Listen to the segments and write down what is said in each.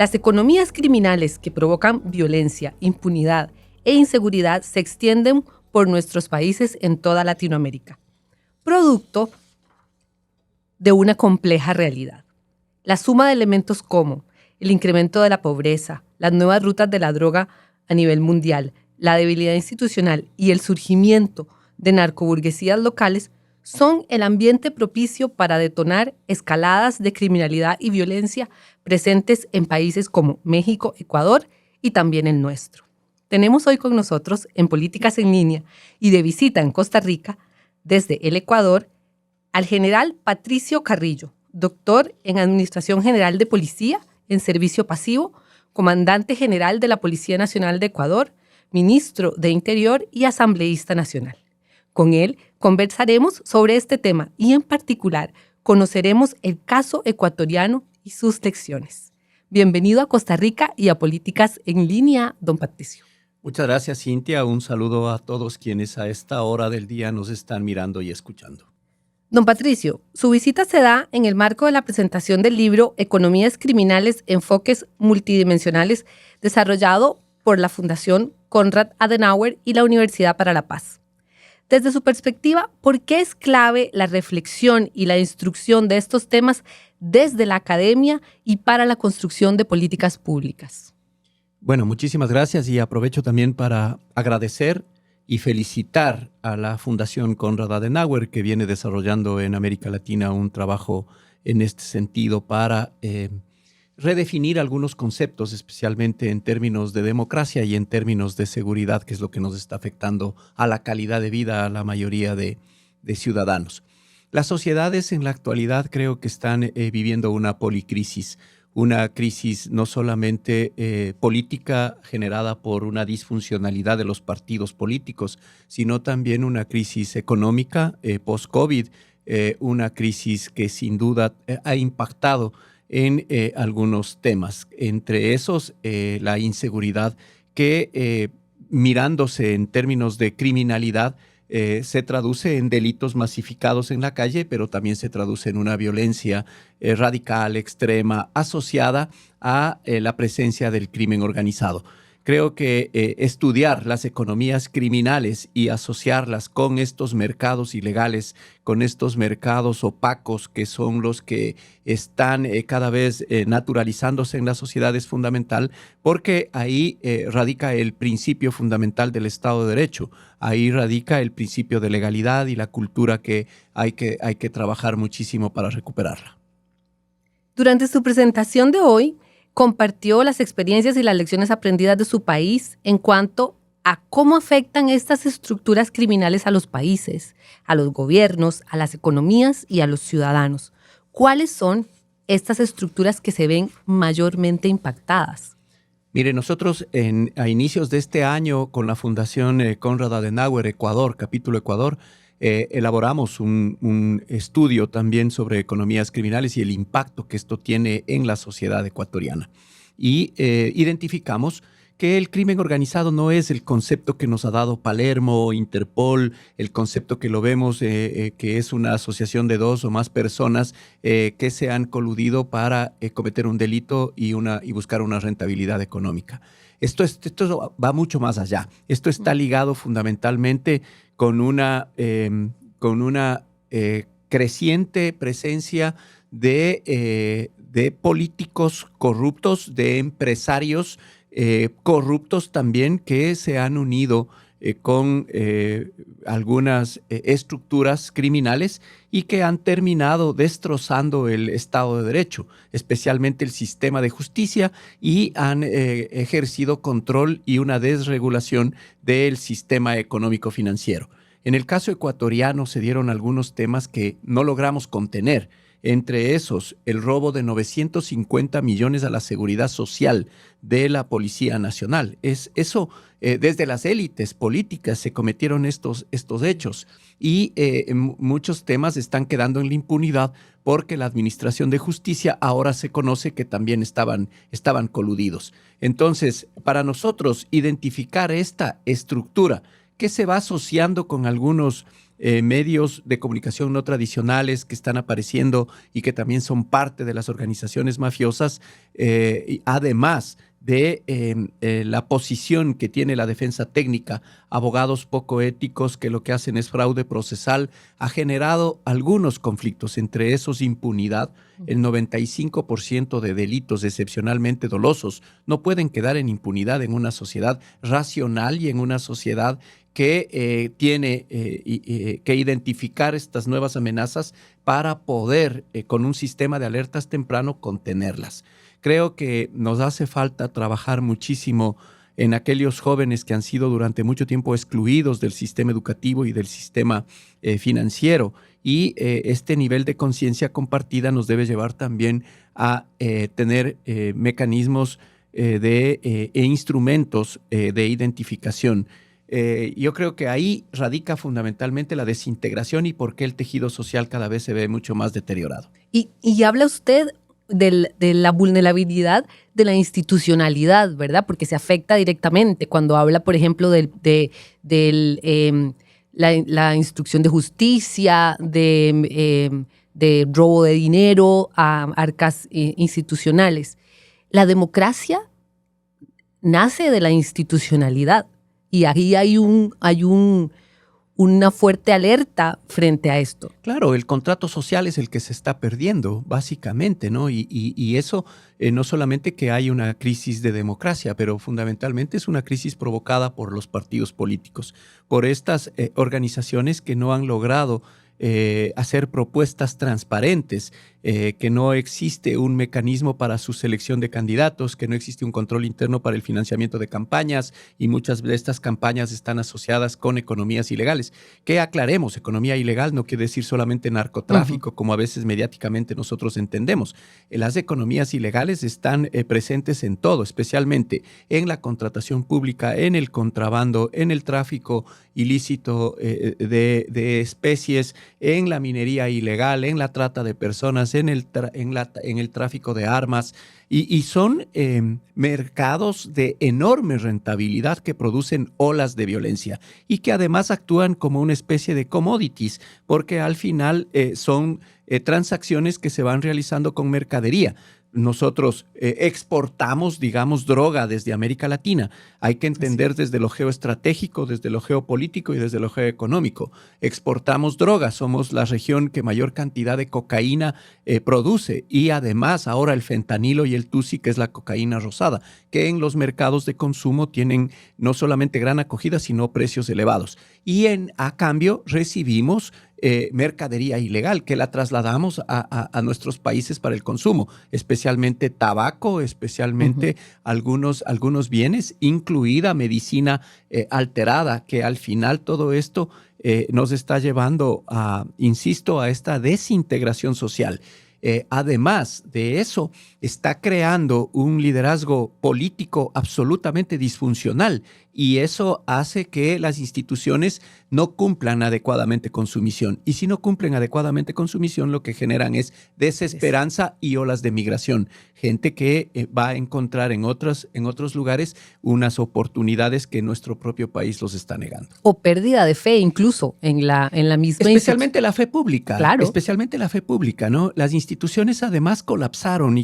Las economías criminales que provocan violencia, impunidad e inseguridad se extienden por nuestros países en toda Latinoamérica, producto de una compleja realidad. La suma de elementos como el incremento de la pobreza, las nuevas rutas de la droga a nivel mundial, la debilidad institucional y el surgimiento de narcoburguesías locales son el ambiente propicio para detonar escaladas de criminalidad y violencia presentes en países como México, Ecuador y también el nuestro. Tenemos hoy con nosotros en Políticas en Línea y de visita en Costa Rica, desde el Ecuador, al general Patricio Carrillo, doctor en Administración General de Policía en Servicio Pasivo, comandante general de la Policía Nacional de Ecuador, ministro de Interior y asambleísta nacional. Con él conversaremos sobre este tema y en particular conoceremos el caso ecuatoriano y sus lecciones. Bienvenido a Costa Rica y a Políticas en Línea, don Patricio. Muchas gracias, Cintia. Un saludo a todos quienes a esta hora del día nos están mirando y escuchando. Don Patricio, su visita se da en el marco de la presentación del libro Economías Criminales, Enfoques Multidimensionales, desarrollado por la Fundación Konrad Adenauer y la Universidad para la Paz. Desde su perspectiva, ¿por qué es clave la reflexión y la instrucción de estos temas desde la academia y para la construcción de políticas públicas? Bueno, muchísimas gracias y aprovecho también para agradecer y felicitar a la Fundación Konrad Adenauer, que viene desarrollando en América Latina un trabajo en este sentido para redefinir algunos conceptos, especialmente en términos de democracia y en términos de seguridad, que es lo que nos está afectando a la calidad de vida a la mayoría de ciudadanos. Las sociedades en la actualidad creo que están viviendo una policrisis, una crisis no solamente política generada por una disfuncionalidad de los partidos políticos, sino también una crisis económica post-COVID, una crisis que sin duda ha impactado en algunos temas, entre esos la inseguridad que mirándose en términos de criminalidad se traduce en delitos masificados en la calle, pero también se traduce en una violencia radical, extrema, asociada a la presencia del crimen organizado. Creo que estudiar las economías criminales y asociarlas con estos mercados ilegales, con estos mercados opacos que son los que están cada vez naturalizándose en la sociedad es fundamental, porque ahí radica el principio fundamental del Estado de Derecho. Ahí radica el principio de legalidad y la cultura que hay que trabajar muchísimo para recuperarla. Durante su presentación de hoy, compartió las experiencias y las lecciones aprendidas de su país en cuanto a cómo afectan estas estructuras criminales a los países, a los gobiernos, a las economías y a los ciudadanos. ¿Cuáles son estas estructuras que se ven mayormente impactadas? Mire, nosotros a inicios de este año con la Fundación Konrad Adenauer Ecuador, capítulo Ecuador, elaboramos un estudio también sobre economías criminales y el impacto que esto tiene en la sociedad ecuatoriana. Y identificamos que el crimen organizado no es el concepto que nos ha dado Palermo, Interpol, el concepto que lo vemos que es una asociación de dos o más personas que se han coludido para cometer un delito y buscar una rentabilidad económica. Esto va mucho más allá. Esto está ligado fundamentalmente con una creciente presencia de políticos corruptos, de empresarios corruptos también que se han unido con algunas estructuras criminales y que han terminado destrozando el Estado de Derecho, especialmente el sistema de justicia, y han ejercido control y una desregulación del sistema económico-financiero. En el caso ecuatoriano se dieron algunos temas que no logramos contener. Entre esos, el robo de 950 millones a la seguridad social de la Policía Nacional. Desde las élites políticas se cometieron estos hechos y muchos temas están quedando en la impunidad porque la Administración de Justicia ahora se conoce que también estaban coludidos. Entonces, para nosotros identificar esta estructura que se va asociando con algunos medios de comunicación no tradicionales que están apareciendo y que también son parte de las organizaciones mafiosas, además de la posición que tiene la defensa técnica, abogados poco éticos que lo que hacen es fraude procesal, ha generado algunos conflictos, entre esos impunidad. El 95% de delitos excepcionalmente dolosos no pueden quedar en impunidad en una sociedad racional y en una sociedad que tiene que identificar estas nuevas amenazas para poder, con un sistema de alertas temprano, contenerlas. Creo que nos hace falta trabajar muchísimo en aquellos jóvenes que han sido durante mucho tiempo excluidos del sistema educativo y del sistema financiero. Y este nivel de conciencia compartida nos debe llevar también a tener mecanismos e instrumentos de identificación. Yo creo que ahí radica fundamentalmente la desintegración y por qué el tejido social cada vez se ve mucho más deteriorado. Y habla usted de la vulnerabilidad de la institucionalidad, ¿verdad? Porque se afecta directamente cuando habla, por ejemplo, de la instrucción de justicia, de robo de dinero a arcas institucionales. La democracia nace de la institucionalidad y ahí hay una fuerte alerta frente a esto. Claro, el contrato social es el que se está perdiendo, básicamente, ¿no? Y eso no solamente que hay una crisis de democracia, pero fundamentalmente es una crisis provocada por los partidos políticos, por estas organizaciones que no han logrado hacer propuestas transparentes, que no existe un mecanismo para su selección de candidatos, que no existe un control interno para el financiamiento de campañas y muchas de estas campañas están asociadas con economías ilegales. Que aclaremos, economía ilegal no quiere decir solamente narcotráfico, como a veces mediáticamente nosotros entendemos. Las economías ilegales están presentes en todo, especialmente en la contratación pública, en el contrabando, en el tráfico ilícito de especies, en la minería ilegal, en la trata de personas, en el tráfico de armas, y son mercados de enorme rentabilidad que producen olas de violencia y que además actúan como una especie de commodities, porque al final son transacciones que se van realizando con mercadería. Nosotros exportamos, digamos, droga desde América Latina. Hay que entender desde lo geoestratégico, desde lo geopolítico y desde lo geoeconómico. Exportamos droga, somos la región que mayor cantidad de cocaína produce, y además ahora el fentanilo y el tusi, que es la cocaína rosada, que en los mercados de consumo tienen no solamente gran acogida, sino precios elevados. Y a cambio recibimos mercadería ilegal que la trasladamos a nuestros países para el consumo, especialmente tabaco, especialmente algunos bienes, incluida medicina alterada, que al final todo esto nos está llevando insisto, a esta desintegración social. Además de eso, está creando un liderazgo político absolutamente disfuncional, y eso hace que las instituciones no cumplan adecuadamente con su misión. Y si no cumplen adecuadamente con su misión, lo que generan es desesperanza y olas de migración. Gente que va a encontrar en otros lugares unas oportunidades que nuestro propio país los está negando. O pérdida de fe incluso en la misma Especialmente la fe pública. Claro. Especialmente la fe pública, ¿no? Las instituciones además colapsaron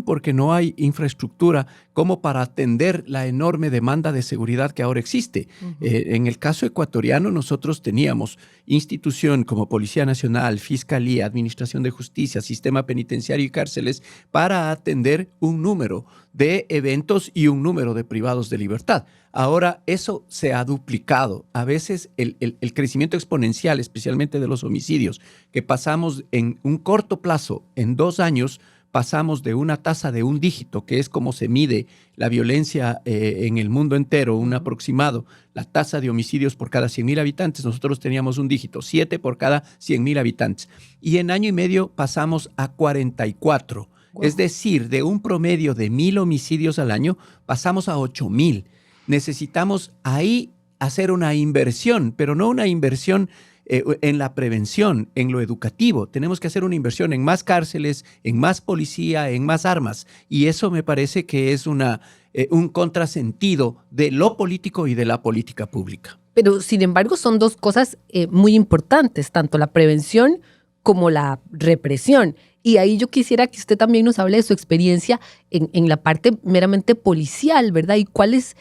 porque no hay infraestructura como para atender la enorme demanda de seguridad que ahora existe. En el caso ecuatoriano, nosotros teníamos institución como Policía Nacional, Fiscalía, Administración de Justicia, Sistema Penitenciario y Cárceles para atender un número de eventos y un número de privados de libertad. Ahora eso se ha duplicado. A veces el crecimiento exponencial, especialmente de los homicidios, que pasamos en un corto plazo, en 2 años, pasamos de una tasa de 1 dígito, que es como se mide la violencia en el mundo entero, un aproximado, la tasa de homicidios por cada 100,000 habitantes, nosotros teníamos 1 dígito, 7 por cada 100,000 habitantes. Y en año y medio pasamos a 44. Wow. Es decir, de un promedio de 1,000 homicidios al año, pasamos a 8,000. Necesitamos ahí hacer una inversión, pero no una inversión en la prevención, en lo educativo. Tenemos que hacer una inversión en más cárceles, en más policía, en más armas. Y eso me parece que es un contrasentido de lo político y de la política pública. Pero, sin embargo, son dos cosas muy importantes, tanto la prevención como la represión. Y ahí yo quisiera que usted también nos hable de su experiencia en la parte meramente policial, ¿verdad? Y cuál es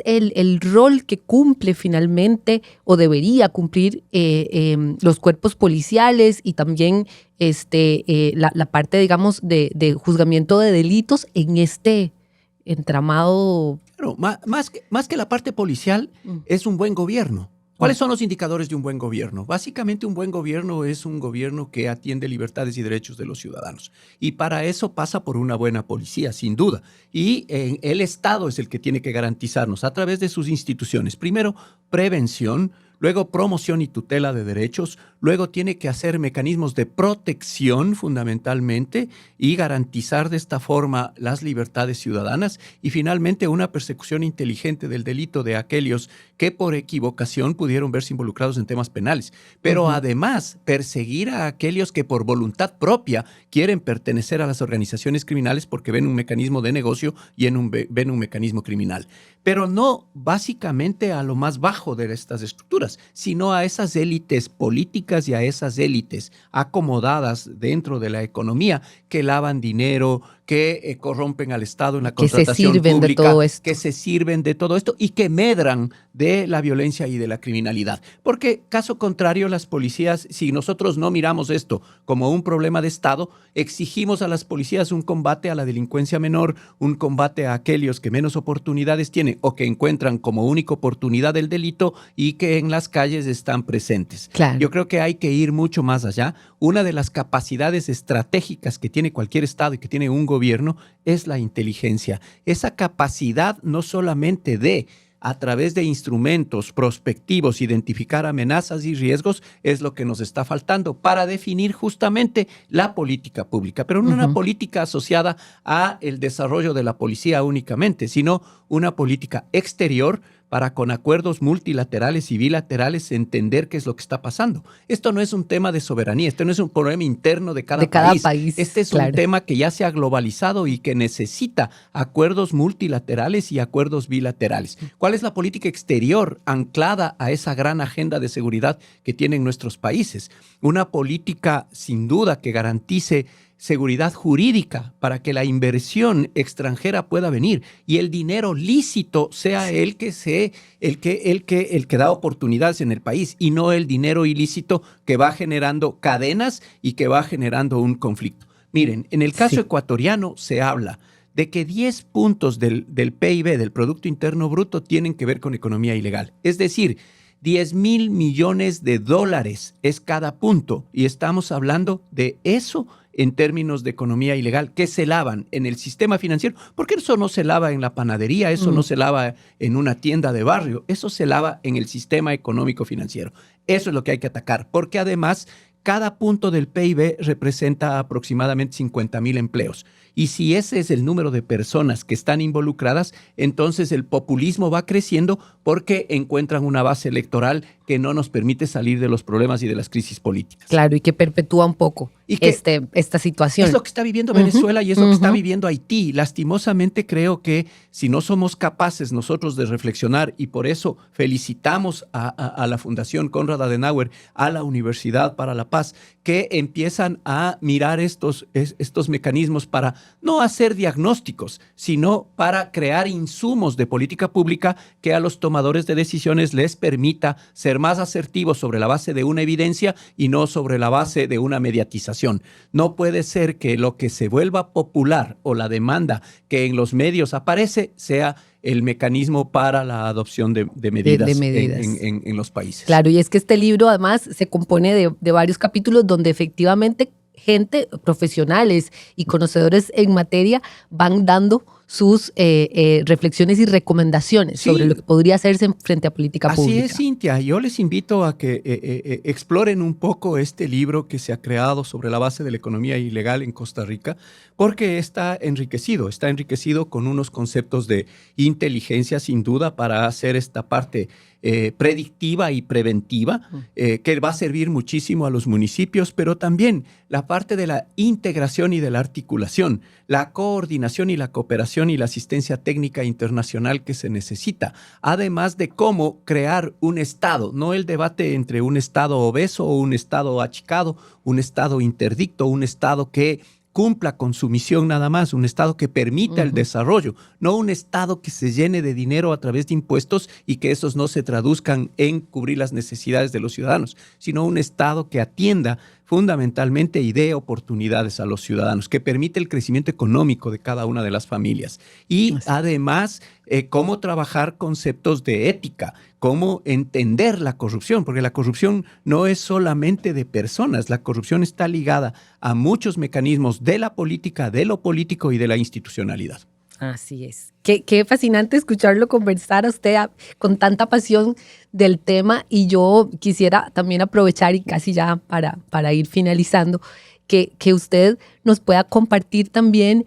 el rol que cumple finalmente o debería cumplir los cuerpos policiales y también la parte, digamos, de juzgamiento de delitos en este entramado. Claro, más que la parte policial, es un buen gobierno. ¿Cuáles son los indicadores de un buen gobierno? Básicamente, un buen gobierno es un gobierno que atiende libertades y derechos de los ciudadanos. Y para eso pasa por una buena policía, sin duda. Y el Estado es el que tiene que garantizarnos a través de sus instituciones. Primero, prevención. Luego, promoción y tutela de derechos. Luego, tiene que hacer mecanismos de protección, fundamentalmente, y garantizar de esta forma las libertades ciudadanas. Y finalmente, una persecución inteligente del delito de aquellos que por equivocación pudieron verse involucrados en temas penales. Pero además, perseguir a aquellos que por voluntad propia quieren pertenecer a las organizaciones criminales porque ven un mecanismo de negocio y ven un mecanismo criminal. Pero no básicamente a lo más bajo de estas estructuras, sino a esas élites políticas y a esas élites acomodadas dentro de la economía que lavan dinero, que corrompen al Estado en la contratación pública, que se sirven de todo esto y que medran de la violencia y de la criminalidad. Porque, caso contrario, las policías, si nosotros no miramos esto como un problema de Estado, exigimos a las policías un combate a la delincuencia menor, un combate a aquellos que menos oportunidades tienen o que encuentran como única oportunidad el delito y que en las calles están presentes. Claro. Yo creo que hay que ir mucho más allá. Una de las capacidades estratégicas que tiene cualquier Estado y que tiene un gobierno es la inteligencia. Esa capacidad no solamente de, a través de instrumentos prospectivos, identificar amenazas y riesgos, es lo que nos está faltando para definir justamente la política pública, pero no una política asociada a el desarrollo de la policía únicamente, sino una política exterior para, con acuerdos multilaterales y bilaterales, entender qué es lo que está pasando. Esto no es un tema de soberanía, este no es un problema interno de cada país. Este es un tema que ya se ha globalizado y que necesita acuerdos multilaterales y acuerdos bilaterales. ¿Cuál es la política exterior anclada a esa gran agenda de seguridad que tienen nuestros países? Una política, sin duda, que garantice seguridad jurídica para que la inversión extranjera pueda venir y el dinero lícito sea el que da oportunidades en el país y no el dinero ilícito que va generando cadenas y que va generando un conflicto. Miren, en el caso ecuatoriano se habla de que 10 puntos del PIB, del Producto Interno Bruto, tienen que ver con economía ilegal. Es decir, 10,000 millones de dólares es cada punto y estamos hablando de eso en términos de economía ilegal, que se lavan en el sistema financiero, porque eso no se lava en la panadería, eso no se lava en una tienda de barrio, eso se lava en el sistema económico financiero. Eso es lo que hay que atacar, porque además cada punto del PIB representa aproximadamente 50,000 empleos. Y si ese es el número de personas que están involucradas, entonces el populismo va creciendo porque encuentran una base electoral que no nos permite salir de los problemas y de las crisis políticas. Claro, y que perpetúa un poco esta situación. Es lo que está viviendo Venezuela y es lo que está viviendo Haití. Lastimosamente creo que si no somos capaces nosotros de reflexionar, y por eso felicitamos a la Fundación Konrad Adenauer, a la Universidad para la Paz, que empiezan a mirar estos mecanismos para no hacer diagnósticos, sino para crear insumos de política pública que a los tomadores de decisiones les permita ser más asertivos sobre la base de una evidencia y no sobre la base de una mediatización. No puede ser que lo que se vuelva popular o la demanda que en los medios aparece sea el mecanismo para la adopción de medidas, en los países. Claro, y es que este libro además se compone de varios capítulos donde efectivamente gente, profesionales y conocedores en materia van dando sus reflexiones y recomendaciones sobre lo que podría hacerse frente a política pública. Así es, Cintia. Yo les invito a que exploren un poco este libro que se ha creado sobre la base de la economía ilegal en Costa Rica, porque está enriquecido con unos conceptos de inteligencia, sin duda, para hacer esta parte predictiva y preventiva, que va a servir muchísimo a los municipios, pero también la parte de la integración y de la articulación, la coordinación y la cooperación y la asistencia técnica internacional que se necesita, además de cómo crear un Estado, no el debate entre un Estado obeso o un Estado achicado, un Estado interdicto, un Estado que cumpla con su misión nada más, un Estado que permita el desarrollo, no un Estado que se llene de dinero a través de impuestos y que esos no se traduzcan en cubrir las necesidades de los ciudadanos, sino un Estado que atienda fundamentalmente y dé oportunidades a los ciudadanos, que permite el crecimiento económico de cada una de las familias. Y además, cómo trabajar conceptos de ética, cómo entender la corrupción, porque la corrupción no es solamente de personas, la corrupción está ligada a muchos mecanismos de la política, de lo político y de la institucionalidad. Así es. Qué fascinante escucharlo conversar a usted con tanta pasión del tema, y yo quisiera también aprovechar y casi ya para ir finalizando, que usted nos pueda compartir también,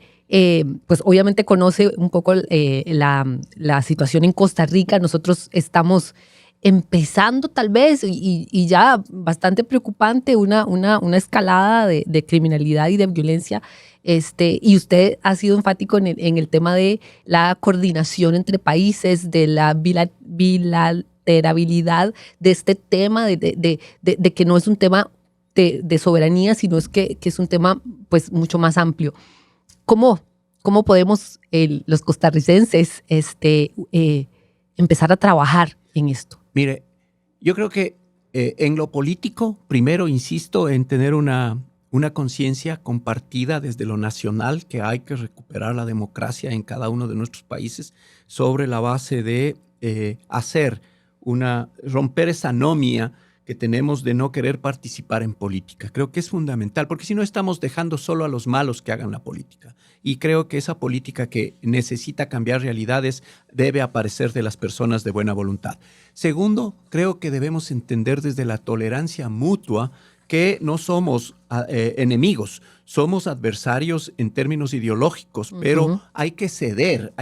pues obviamente conoce un poco la situación en Costa Rica. Nosotros estamos empezando tal vez y ya bastante preocupante una escalada de criminalidad y de violencia. Y usted ha sido enfático en el tema de la coordinación entre países, de la bilaterabilidad de este tema, de que no es un tema de soberanía, sino que es un tema pues mucho más amplio. ¿Cómo podemos los costarricenses empezar a trabajar en esto? Mire, yo creo que en lo político, primero insisto en tener una conciencia compartida desde lo nacional, que hay que recuperar la democracia en cada uno de nuestros países sobre la base de romper esa anomia que tenemos de no querer participar en política. Creo que es fundamental, porque si no estamos dejando solo a los malos que hagan la política. Y creo que esa política que necesita cambiar realidades debe aparecer de las personas de buena voluntad. Segundo, creo que debemos entender desde la tolerancia mutua que no somos enemigos, somos adversarios en términos ideológicos, pero hay que ceder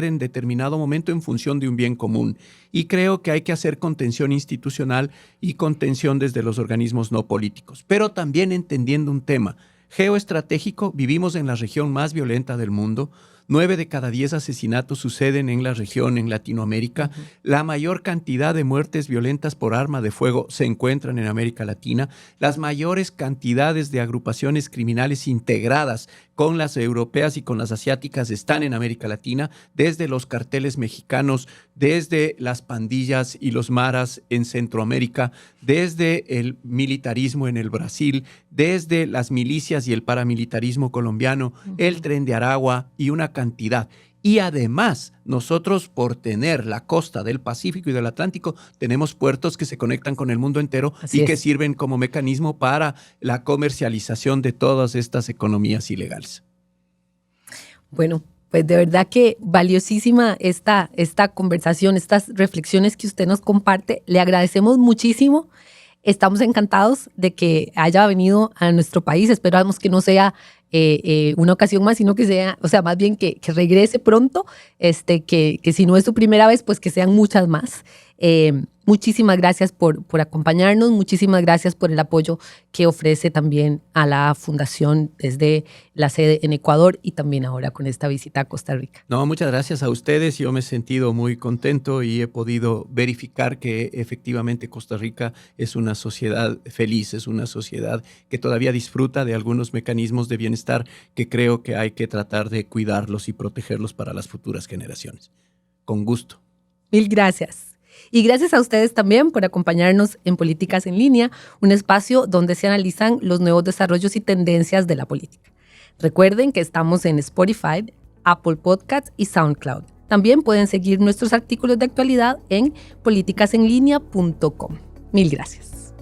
en determinado momento en función de un bien común. Y creo que hay que hacer contención institucional y contención desde los organismos no políticos, pero también entendiendo un tema geoestratégico. Vivimos en la región más violenta del mundo. 9 de cada 10 asesinatos suceden en la región, en Latinoamérica. La mayor cantidad de muertes violentas por arma de fuego se encuentran en América Latina. Las mayores cantidades de agrupaciones criminales integradas con las europeas y con las asiáticas están en América Latina, desde los carteles mexicanos, desde las pandillas y los maras en Centroamérica, desde el militarismo en el Brasil, desde las milicias y el paramilitarismo colombiano, el Tren de Aragua y una cantidad. Y además, nosotros, por tener la costa del Pacífico y del Atlántico, tenemos puertos que se conectan con el mundo entero que sirven como mecanismo para la comercialización de todas estas economías ilegales. Bueno, pues de verdad que valiosísima esta conversación, estas reflexiones que usted nos comparte. Le agradecemos muchísimo. Estamos encantados de que haya venido a nuestro país. Esperamos que no sea una ocasión más, sino que sea, más bien que regrese pronto, que si no es su primera vez, pues que sean muchas más. Muchísimas gracias por acompañarnos, muchísimas gracias por el apoyo que ofrece también a la Fundación desde la sede en Ecuador y también ahora con esta visita a Costa Rica. No, muchas gracias a ustedes. Yo me he sentido muy contento y he podido verificar que efectivamente Costa Rica es una sociedad feliz, es una sociedad que todavía disfruta de algunos mecanismos de bienestar que creo que hay que tratar de cuidarlos y protegerlos para las futuras generaciones. Con gusto. Mil gracias. Y gracias a ustedes también por acompañarnos en Políticas en Línea, un espacio donde se analizan los nuevos desarrollos y tendencias de la política. Recuerden que estamos en Spotify, Apple Podcasts y SoundCloud. También pueden seguir nuestros artículos de actualidad en politicasenlinea.com. Mil gracias.